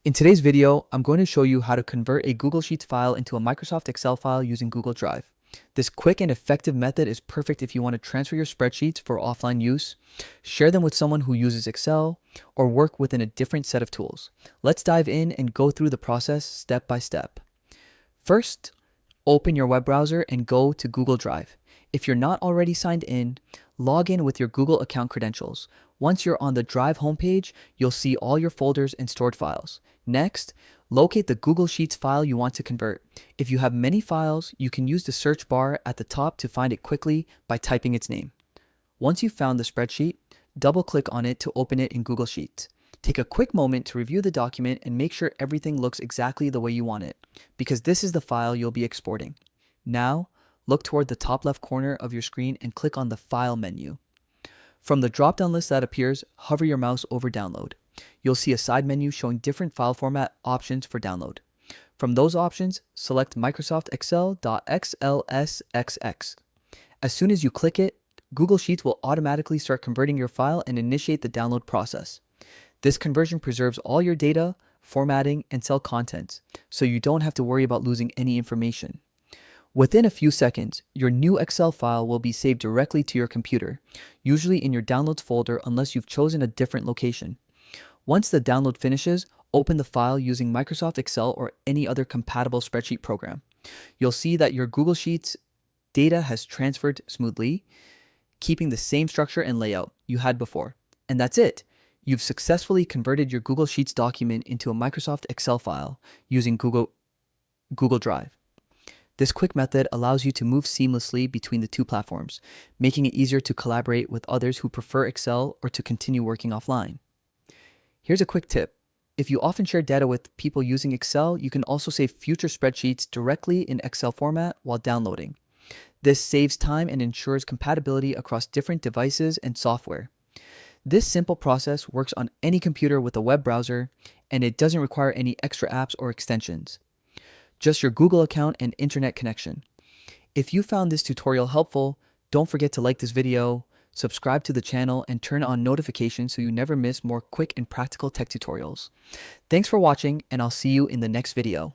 In today's video, I'm going to show you how to convert a Google Sheets file into a Microsoft Excel file using Google Drive. This quick and effective method is perfect if you want to transfer your spreadsheets for offline use, share them with someone who uses Excel, or work within a different set of tools. Let's dive in and go through the process step by step. First, open your web browser and go to Google Drive. If you're not already signed in, log in with your Google account credentials. Once you're on the Drive homepage, you'll see all your folders and stored files. Next, locate the Google Sheets file you want to convert. If you have many files, you can use the search bar at the top to find it quickly by typing its name. Once you've found the spreadsheet, double-click on it to open it in Google Sheets. Take a quick moment to review the document and make sure everything looks exactly the way you want it, because this is the file you'll be exporting. Now, look toward the top left corner of your screen and click on the File menu. From the drop-down list that appears, hover your mouse over Download. You'll see a side menu showing different file format options for download. From those options, select Microsoft Excel.xlsx. As soon as you click it, Google Sheets will automatically start converting your file and initiate the download process. This conversion preserves all your data, formatting, and cell contents, so you don't have to worry about losing any information. Within a few seconds, your new Excel file will be saved directly to your computer, usually in your Downloads folder unless you've chosen a different location. Once the download finishes, open the file using Microsoft Excel or any other compatible spreadsheet program. You'll see that your Google Sheets data has transferred smoothly, keeping the same structure and layout you had before. And that's it. You've successfully converted your Google Sheets document into a Microsoft Excel file using Google Drive. This quick method allows you to move seamlessly between the two platforms, making it easier to collaborate with others who prefer Excel or to continue working offline. Here's a quick tip. If you often share data with people using Excel, you can also save future spreadsheets directly in Excel format while downloading. This saves time and ensures compatibility across different devices and software. This simple process works on any computer with a web browser, and it doesn't require any extra apps or extensions. Just your Google account and internet connection. If you found this tutorial helpful, don't forget to like this video, subscribe to the channel, and turn on notifications so you never miss more quick and practical tech tutorials. Thanks for watching, and I'll see you in the next video.